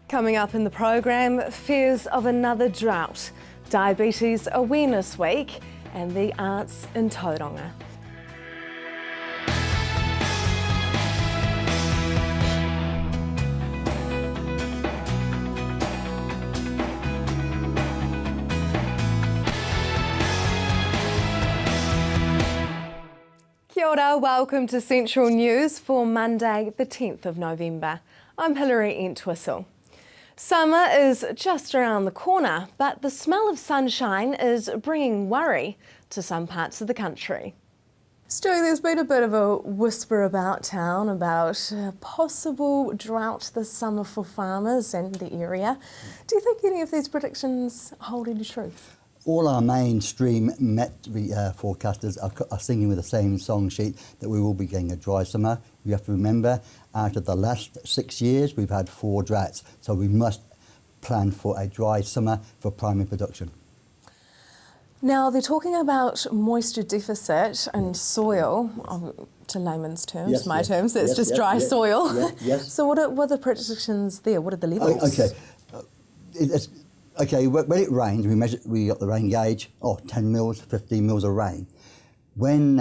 Coming up in the programme, fears of another drought, Diabetes Awareness Week and the arts in Tauranga. Kia ora, welcome to Central News for Monday the 10th of November. I'm Hilary Entwistle. Summer is just around the corner, but the smell of sunshine is bringing worry to some parts of the country. Stewie, there's been a bit of a whisper about town about a possible drought this summer for farmers and the area. Do you think any of these predictions hold any truth? All our mainstream Met forecasters are singing with the same song sheet that we will be getting a dry summer. You have to remember, out of the last 6 years, we've had 4 droughts, so we must plan for a dry summer for primary production. Now, they're talking about moisture deficit and soil, to layman's terms, Yes, terms, it's just dry soil. Yes. So what are the predictions there? What are the levels? Okay, when it rains, we got the rain gauge, 10 mils, 15 mils of rain. When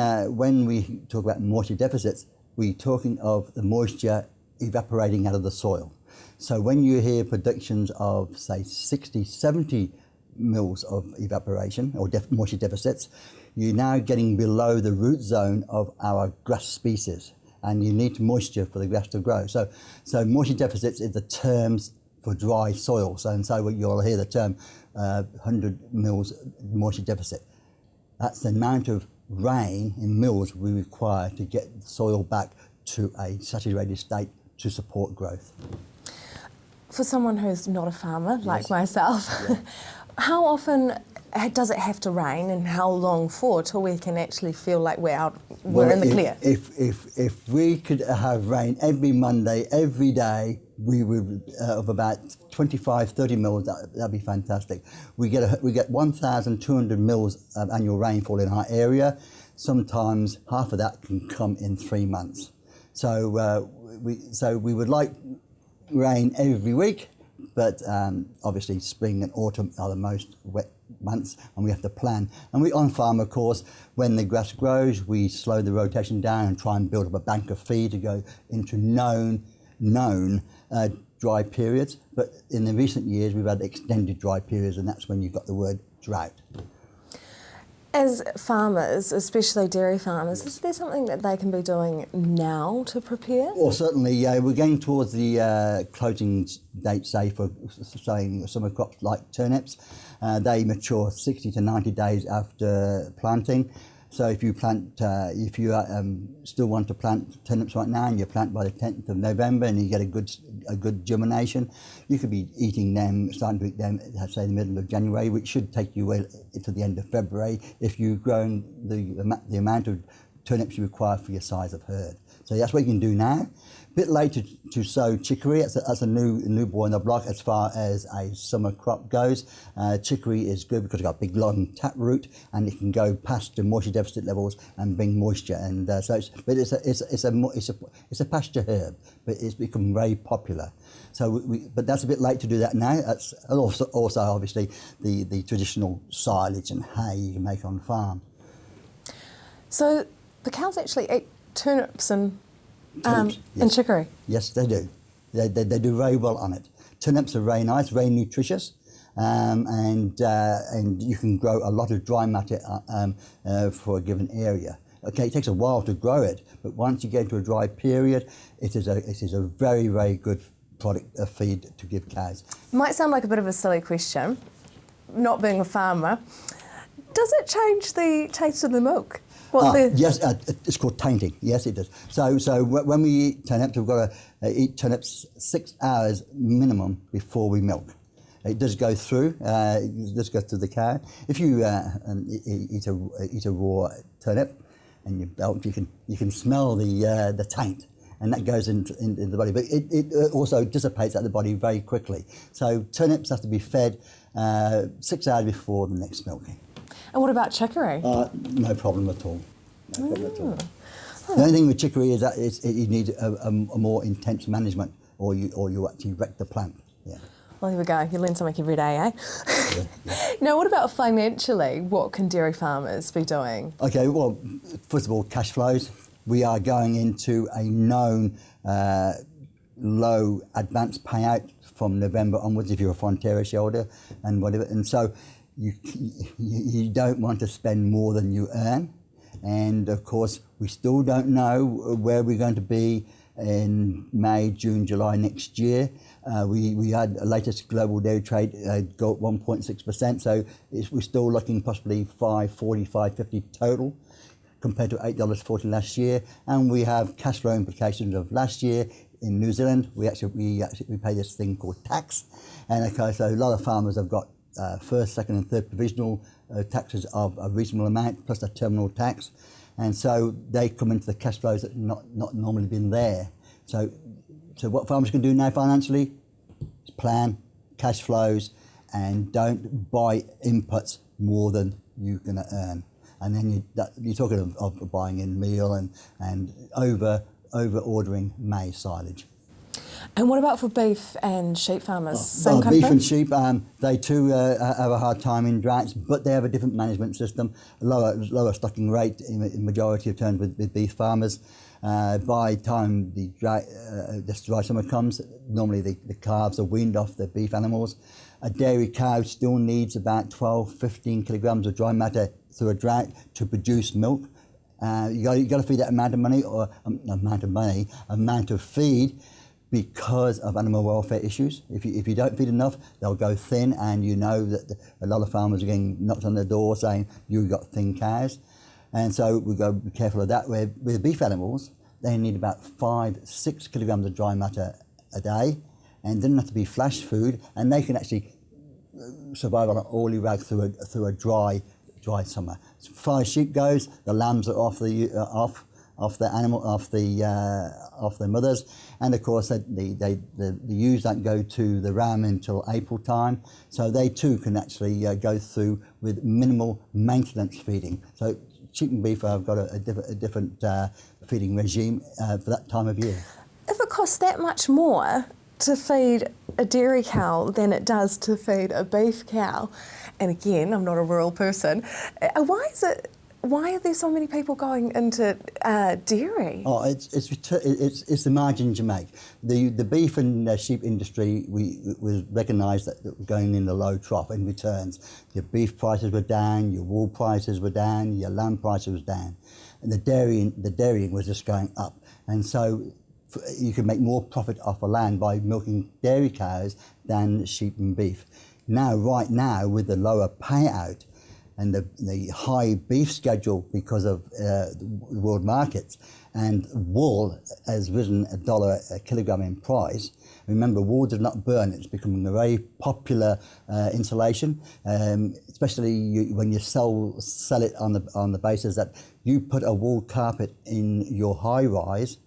we talk about moisture deficits, we're talking of the moisture evaporating out of the soil. So when you hear predictions of, say, 60, 70 mils of evaporation or moisture deficits, you're now getting below the root zone of our grass species, and you need moisture for the grass to grow. So moisture deficits is the terms for dry soil. So you'll hear the term 100 mils moisture deficit. That's the amount of rain in mils we require to get the soil back to a saturated state to support growth. For someone who's not a farmer like myself, how often does it have to rain and how long for till we can actually feel like we're in the clear? If we could have rain every Monday, every day, we would of about 25, 30 mils. That'd be fantastic. We get 1,200 mils of annual rainfall in our area. Sometimes half of that can come in 3 months. So we would like rain every week, but obviously spring and autumn are the most wet months, and we have to plan. And we on farm, of course, when the grass grows, we slow the rotation down and try and build up a bank of feed to go into known dry periods. But in the recent years, we've had extended dry periods, and that's when you've got the word drought. As farmers, especially dairy farmers, is there something that they can be doing now to prepare? Well, certainly, we're getting towards the closing date, say, for saying summer crops like turnips. They mature 60 to 90 days after planting. So if you still want to plant turnips right now, and you plant by the 10th of November, and you get a good germination, you could be starting to eat them, say, the middle of January, which should take you well into the end of February if you're growing the amount of turnips you require for your size of herd. So that's what you can do now. A bit later to sow chicory. That's a new boy in the block as far as a summer crop goes. Chicory is good because it's got a big long tap root, and it can go past the moisture deficit levels and bring moisture. And it's a pasture herb, but it's become very popular. So, but that's a bit late to do that now. That's also obviously the traditional silage and hay you can make on farm. So the cows actually eat turnips and chicory? Yes, they do. They do very well on it. Turnips are very nice, very nutritious, and you can grow a lot of dry matter for a given area. Okay, it takes a while to grow it, but once you get into a dry period, it is a very, very good product of feed to give cows. Might sound like a bit of a silly question, not being a farmer. Does it change the taste of the milk? Yes, it's called tainting. Yes, it does. So when we eat turnips, we've got to eat turnips 6 hours minimum before we milk. It does go through. It does go through the cow. If you eat a raw turnip and you milk, you can smell the taint, and that goes into the body. But it also dissipates out of the body very quickly. So turnips have to be fed 6 hours before the next milking. And what about chicory? No problem at all. No problem at all. The only thing with chicory is that you need a more intense management, or you actually wreck the plant. Yeah. Well, there we go. You learn something every day, eh? Now, what about financially? What can dairy farmers be doing? Okay, well, first of all, cash flows. We are going into a known low advance payout from November onwards if you're a Fonterra shareholder and whatever. And so you don't want to spend more than you earn. And of course, we still don't know where we're going to be in May, June, July next year. We had a latest global dairy trade go up 1.6%, so we're still looking possibly $5.40, $5.50 total compared to $8.40 last year. And we have cash flow implications of last year in New Zealand. We pay this thing called tax, and okay, so a lot of farmers have got first, second, and third provisional taxes of a reasonable amount plus a terminal tax. And so they come into the cash flows that not normally been there. So what farmers can do now financially is plan cash flows and don't buy inputs more than you're going to earn. And then you're talking of buying in meal and over ordering maize silage. And what about for beef and sheep farmers? Same kind beef of and sheep, they too have a hard time in droughts, but they have a different management system, lower stocking rate in majority of terms with beef farmers. By the time this dry summer comes, normally the calves are weaned off the beef animals. A dairy cow still needs about 12-15 kilograms of dry matter through a drought to produce milk. You got to feed that amount of feed, because of animal welfare issues. If you don't feed enough, they'll go thin, and you know that a lot of farmers are getting knocked on the door saying, you've got thin cows. And so we've got to be careful of that. With beef animals, they need about 5-6 kilograms of dry matter a day, and it doesn't have to be flash food, and they can actually survive on an oily rag through a dry summer. As far as sheep goes, the lambs are off the mothers, and of course the ewes don't go to the ram until April time, so they too can actually go through with minimal maintenance feeding. So sheep and beef have got a different feeding regime for that time of year. If it costs that much more to feed a dairy cow than it does to feed a beef cow, and again, I'm not a rural person, why are there so many people going into dairy? Oh, it's the margins you make. The beef and sheep industry was recognised that it was going in the low trough in returns. Your beef prices were down, your wool prices were down, your lamb prices was down, and the dairying was just going up. And so you could make more profit off a land by milking dairy cows than sheep and beef. Right now, with the lower payout and the high beef schedule because of the world markets, and wool has risen $1 a kilogram in price. Remember, wool does not burn. It's becoming a very popular insulation, especially when you sell it on the basis that you put a wool carpet in your high rise,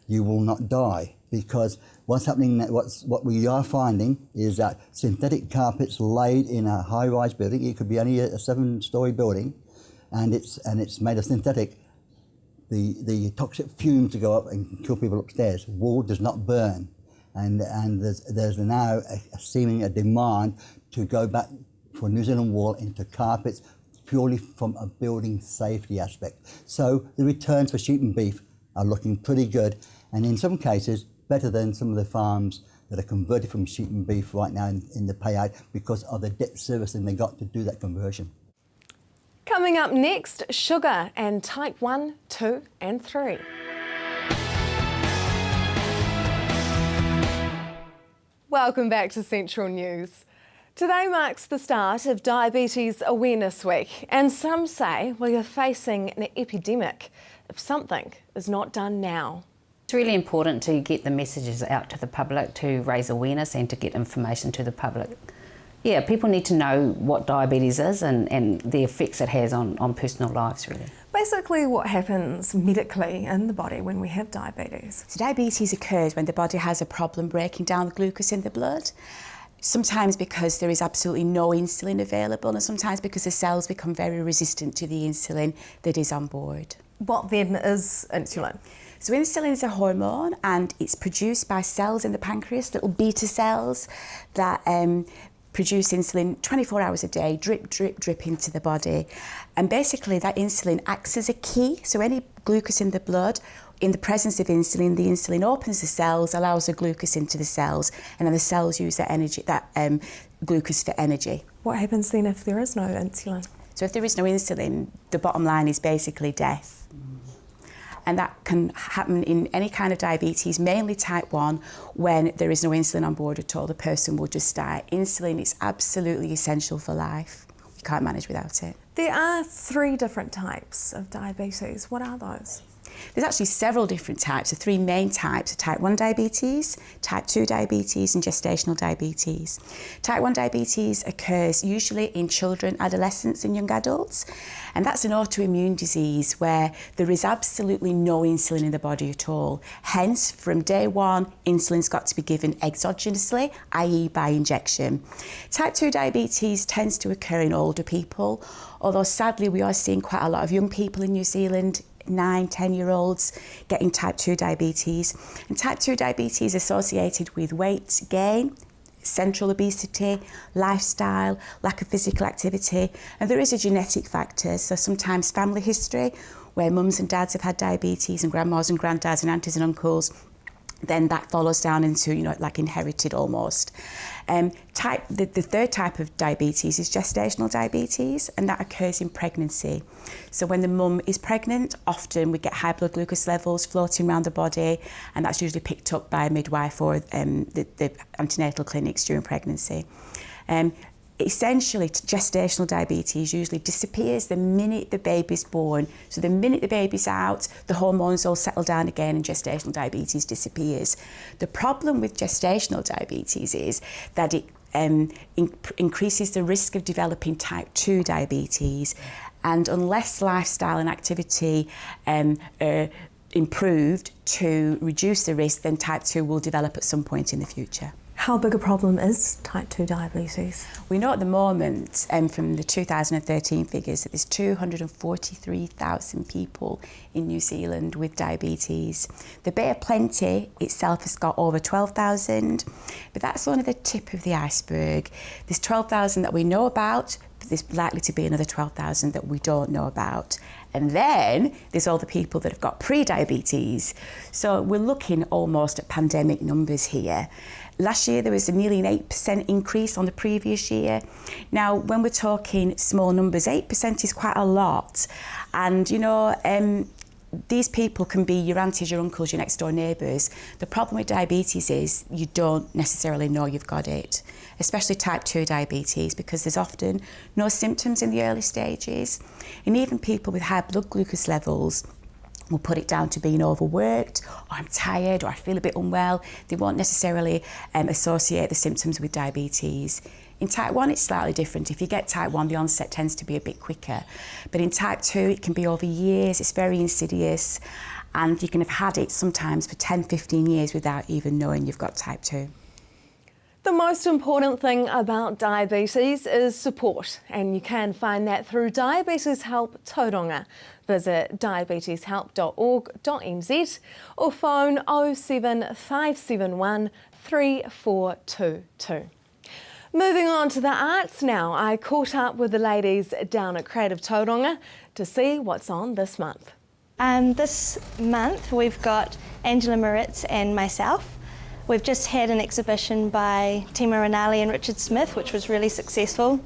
you will not die. Because what's happening, what we are finding is that synthetic carpets laid in a high-rise building, it could be only a 7-story building, and it's made of synthetic. The toxic fumes to go up and kill people upstairs. Wool does not burn, and there's now a demand to go back for New Zealand wool into carpets purely from a building safety aspect. So the returns for sheep and beef are looking pretty good, and in some cases better than some of the farms that are converted from sheep and beef right now in the payout because of the debt servicing they got to do that conversion. Coming up next, sugar and type 1, 2 and 3. Welcome back to Central News. Today marks the start of Diabetes Awareness Week, and some say we are facing an epidemic if something is not done now. It's really important to get the messages out to the public, to raise awareness and to get information to the public. Yeah, people need to know what diabetes is and the effects it has on personal lives, really. Basically what happens medically in the body when we have diabetes. So diabetes occurs when the body has a problem breaking down the glucose in the blood. Sometimes because there is absolutely no insulin available, and sometimes because the cells become very resistant to the insulin that is on board. What then is insulin? So insulin is a hormone and it's produced by cells in the pancreas, little beta cells that produce insulin 24 hours a day, drip, drip, drip into the body. And basically that insulin acts as a key. So any glucose in the blood, in the presence of insulin, the insulin opens the cells, allows the glucose into the cells, and then the cells use that energy, that glucose for energy. What happens then if there is no insulin? So if there is no insulin, the bottom line is basically death. And that can happen in any kind of diabetes, mainly type 1, when there is no insulin on board at all. The person will just die. Insulin is absolutely essential for life. You can't manage without it. There are 3 different types of diabetes. What are those? There's actually several different types. The 3 main types are type 1 diabetes, type 2 diabetes and gestational diabetes. Type 1 diabetes occurs usually in children, adolescents and young adults, and that's an autoimmune disease where there is absolutely no insulin in the body at all. Hence, from day one, insulin's got to be given exogenously, i.e. by injection. Type 2 diabetes tends to occur in older people, although sadly we are seeing quite a lot of young people in New Zealand, 9, 10-year-olds getting type 2 diabetes. And type 2 diabetes is associated with weight gain, central obesity, lifestyle, lack of physical activity, and there is a genetic factor, so sometimes family history, where mums and dads have had diabetes and grandmas and granddads and aunties and uncles, then that follows down into, like inherited almost. The third type of diabetes is gestational diabetes, and that occurs in pregnancy. So when the mum is pregnant, often we get high blood glucose levels floating around the body, and that's usually picked up by a midwife or the antenatal clinics during pregnancy. Essentially, gestational diabetes usually disappears the minute the baby's born. So the minute the baby's out, the hormones all settle down again and gestational diabetes disappears. The problem with gestational diabetes is that it increases the risk of developing type 2 diabetes, and unless lifestyle and activity are improved to reduce the risk, then type 2 will develop at some point in the future. How big a problem is type 2 diabetes? We know at the moment, from the 2013 figures, that there's 243,000 people in New Zealand with diabetes. The Bay of Plenty itself has got over 12,000, but that's only the tip of the iceberg. There's 12,000 that we know about, but there's likely to be another 12,000 that we don't know about. And then there's all the people that have got pre-diabetes. So we're looking almost at pandemic numbers here. Last year there was nearly an 8% increase on the previous year. Now, when we're talking small numbers, 8% is quite a lot. And, these people can be your aunties, your uncles, your next door neighbours. The problem with diabetes is you don't necessarily know you've got it, especially type 2 diabetes, because there's often no symptoms in the early stages. And even people with high blood glucose levels will put it down to being overworked, or I'm tired, or I feel a bit unwell. They won't necessarily associate the symptoms with diabetes. In type 1, it's slightly different. If you get type 1, the onset tends to be a bit quicker. But in type 2, it can be over years, it's very insidious, and you can have had it sometimes for 10, 15 years without even knowing you've got type 2. The most important thing about diabetes is support, and you can find that through Diabetes Help Tauranga. Visit diabeteshelp.org.nz or phone 07571 3422. Moving on to the arts now, I caught up with the ladies down at Creative Tauranga to see what's on this month. This month we've got Angela Moritz and myself. We've just had an exhibition by Tima Rinaldi and Richard Smith, which was really successful.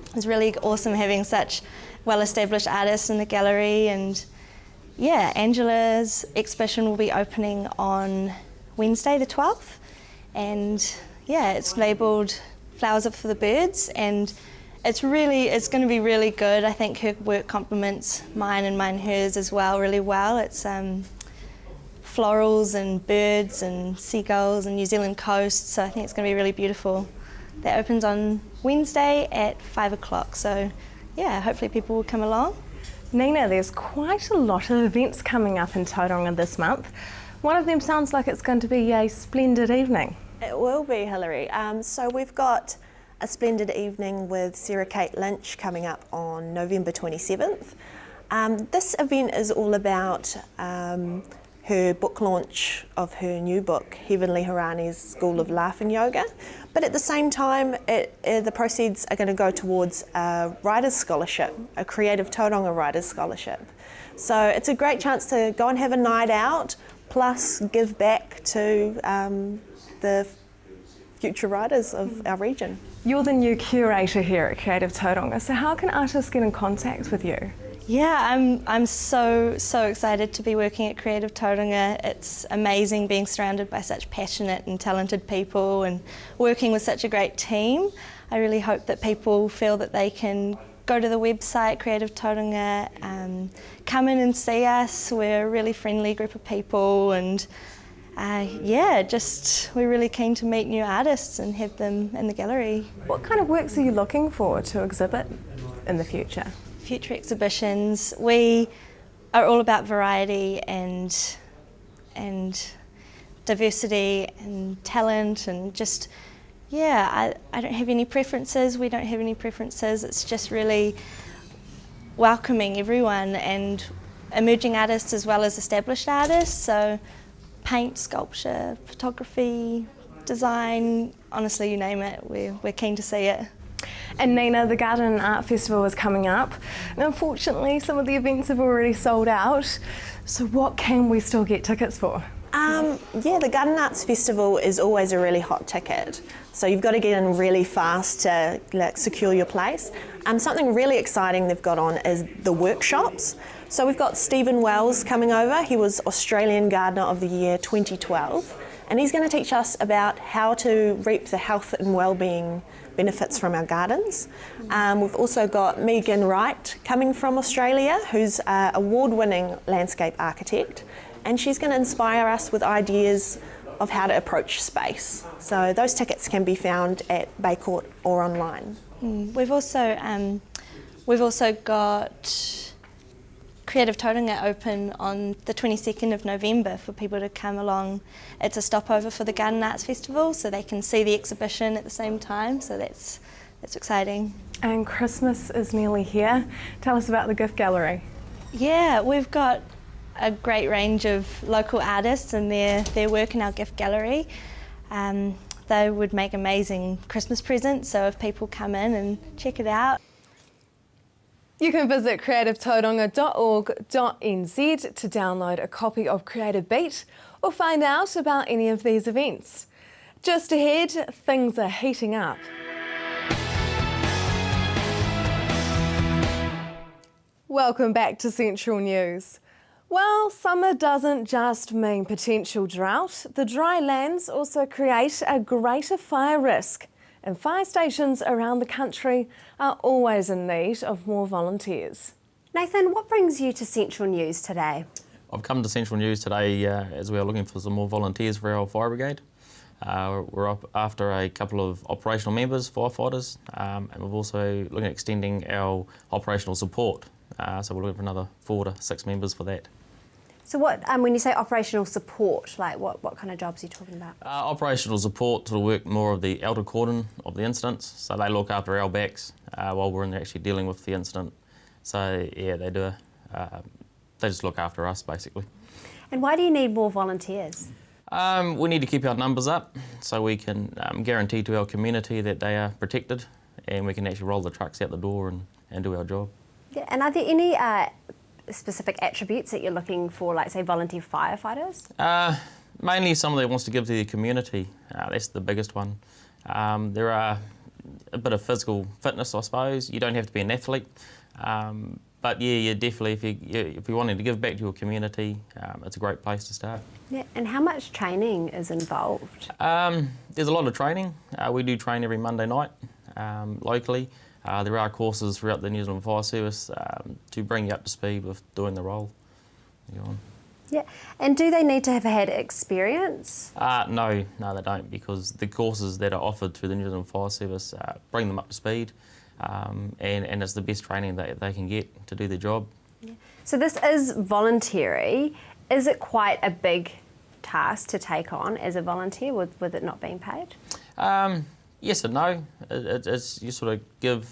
It was really awesome having such well-established artists in the gallery, and yeah, Angela's exhibition will be opening on Wednesday the 12th, and yeah, it's labelled Flowers Are for the Birds, and it's going to be really good. I think her work complements mine and hers as well really well. It's florals and birds and seagulls and New Zealand coast, so I think it's going to be really beautiful. That opens on Wednesday at 5 o'clock, so yeah, hopefully people will come along. Nina, there's quite a lot of events coming up in Tauranga this month. One of them sounds like it's going to be a splendid evening. It will be, Hilary. So we've got a splendid evening with Sarah Kate Lynch coming up on November 27th. This event is all about her her book launch of her new book, Heavenly Hirani's School of Laughing Yoga. But at the same time, the proceeds are going to go towards a writer's scholarship, a Creative Tauranga Writer's Scholarship. So it's a great chance to go and have a night out, plus give back to the future writers of our region. You're the new curator here at Creative Tauranga, so how can artists get in contact with you? Yeah, I'm so excited to be working at Creative Tauranga. It's amazing being surrounded by such passionate and talented people and working with such a great team. I really hope that people feel that they can go to the website Creative Tauranga, come in and see us. We're a really friendly group of people, and we're really keen to meet new artists and have them in the gallery. What kind of works are you looking for to exhibit in the future? Future exhibitions, we are all about variety and diversity and talent, and just, I don't have any preferences, we don't have any preferences. It's just really welcoming everyone, and emerging artists as well as established artists, so paint, sculpture, photography, design, honestly, you name it, we're keen to see it. And Nina, the Garden Art Festival is coming up. And unfortunately, some of the events have already sold out. So what can we still get tickets for? The Garden Arts Festival is always a really hot ticket. So you've got to get in really fast to secure your place. Something really exciting they've got on is the workshops. So we've got Stephen Wells coming over. He was Australian Gardener of the Year 2012. And he's going to teach us about how to reap the health and well-being benefits from our gardens. We've also got Megan Wright coming from Australia, who's an award-winning landscape architect, and she's going to inspire us with ideas of how to approach space. So those tickets can be found at Baycourt or online. We've also got Creative Tauranga open on the 22nd of November for people to come along. It's a stopover for the Garden Arts Festival, so they can see the exhibition at the same time, so that's exciting. And Christmas is nearly here. Tell us about the gift gallery. Yeah, we've got a great range of local artists and their work in our gift gallery. They would make amazing Christmas presents, so if people come in and check it out. You can visit creativetauranga.org.nz to download a copy of Creative Beat or find out about any of these events. Just ahead, things are heating up. Welcome back to Central News. Well, summer doesn't just mean potential drought. The dry lands also create a greater fire risk. And fire stations around the country are always in need of more volunteers. Nathan, what brings you to Central News today? I've come to Central News today as we are looking for some more volunteers for our fire brigade. We're up after a couple of operational members, firefighters, and we're also looking at extending our operational support. So we're looking for another 4 to 6 members for that. So what, when you say operational support, like what kind of jobs are you talking about? Operational support to work more of the outer cordon of the incidents, so they look after our backs while we're actually dealing with the incident. So yeah, they do. They just look after us basically. And why do you need more volunteers? We need to keep our numbers up so we can guarantee to our community that they are protected and we can actually roll the trucks out the door and do our job. Yeah, and are there any specific attributes that you're looking for, like say volunteer firefighters? Mainly somebody that wants to give to the community. That's the biggest one. There are a bit of physical fitness, I suppose. You don't have to be an athlete, but yeah, definitely if you're wanting to give back to your community, it's a great place to start. Yeah, and how much training is involved? There's a lot of training. We do train every Monday night locally. There are courses throughout the New Zealand Fire Service to bring you up to speed with doing the role. Yeah, and do they need to have had experience? No, they don't, because the courses that are offered through the New Zealand Fire Service bring them up to speed, and it's the best training that they can get to do their job. Yeah. So this is voluntary. Is it quite a big task to take on as a volunteer with it not being paid? Yes and no. It's you sort of give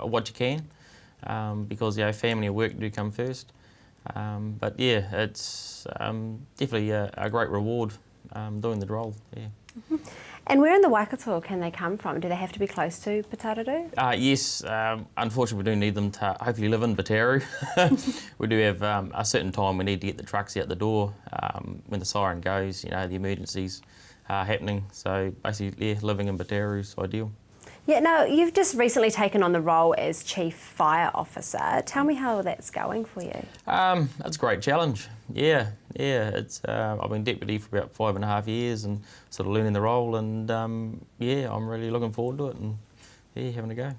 what you can, because family and work do come first. But yeah, it's definitely a great reward doing the role. Yeah. And where in the Waikato can they come from? Do they have to be close to Putaruru? Yes, unfortunately we do need them to hopefully live in Putaruru. We do have a certain time we need to get the trucks out the door when the siren goes, you know, the emergencies are happening. So basically, yeah, living in Putaruru is ideal. Yeah, now you've just recently taken on the role as Chief Fire Officer. Tell me how that's going for you. It's a great challenge. Yeah. It's I've been deputy for about 5.5 years and sort of learning the role, and yeah, I'm really looking forward to it and yeah, having a go.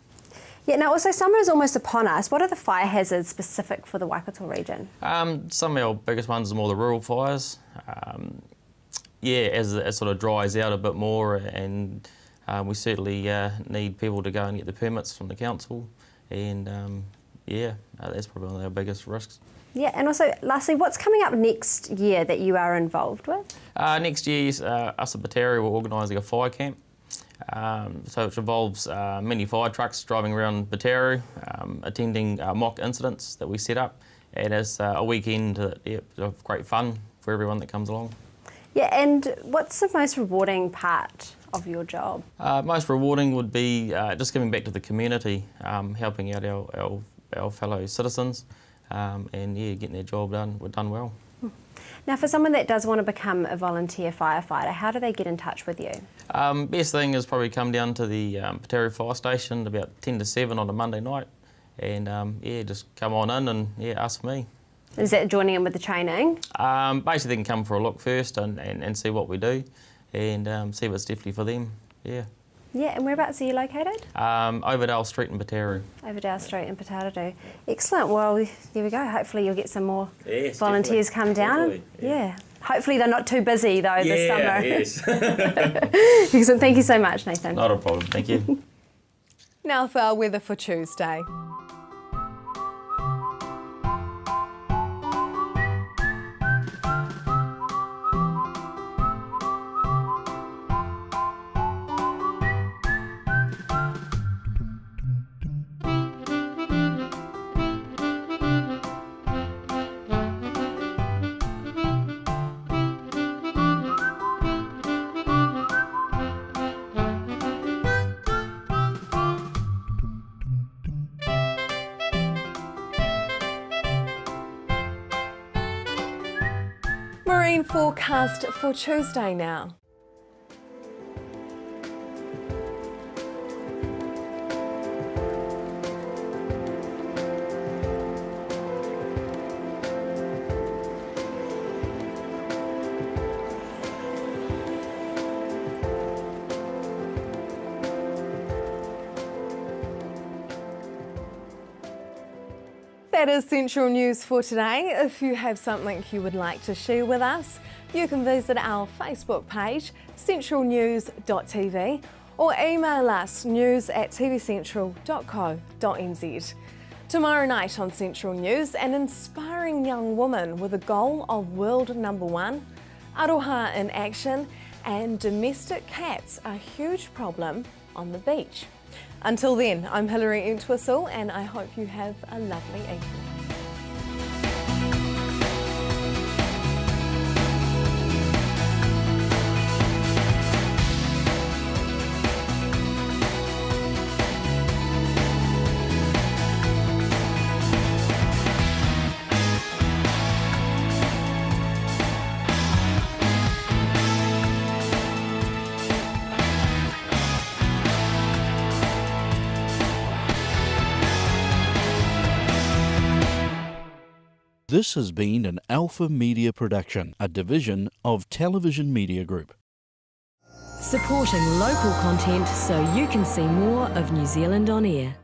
Yeah, now also summer is almost upon us. What are the fire hazards specific for the Waikato region? Some of our biggest ones are more the rural fires. Yeah, as it sort of dries out a bit more, and we certainly need people to go and get the permits from the council, and yeah, that's probably one of our biggest risks. Yeah, and also lastly, what's coming up next year that you are involved with? Next year, us at Putaruru we're organising a fire camp. So it involves many fire trucks driving around Putaruru, attending mock incidents that we set up, and it's a weekend of great fun for everyone that comes along. Yeah, and what's the most rewarding part of your job? Most rewarding would be just giving back to the community, helping out our fellow citizens, and yeah, getting their job done well. Now, for someone that does want to become a volunteer firefighter, how do they get in touch with you? Best thing is probably come down to the Putaruru Fire Station about 10 to 7 on a Monday night, and yeah, just come on in and yeah, ask me. Is that joining in with the training? Basically, they can come for a look first and see what we do, and see what's definitely for them. Yeah. Yeah, and whereabouts are you located? Overdale Street in Putaruru. Overdale Street in Putaruru. Excellent. Well, there we go. Hopefully you'll get some more Yes, volunteers come down. definitely, Yeah. Hopefully they're not too busy though this summer. Yes. Excellent. Thank you so much, Nathan. Not a problem. Thank you. Now for our weather for Tuesday. Marine forecast for Tuesday now. That is Central News for today. If you have something you would like to share with us, you can visit our Facebook page, centralnews.tv, or email us news@tvcentral.co.nz. Tomorrow night on Central News, an inspiring young woman with a goal of world #1, aroha in action, and domestic cats a huge problem on the beach. Until then, I'm Hilary Entwistle, and I hope you have a lovely evening. This has been an Alpha Media production, a division of Television Media Group. Supporting local content so you can see more of New Zealand on air.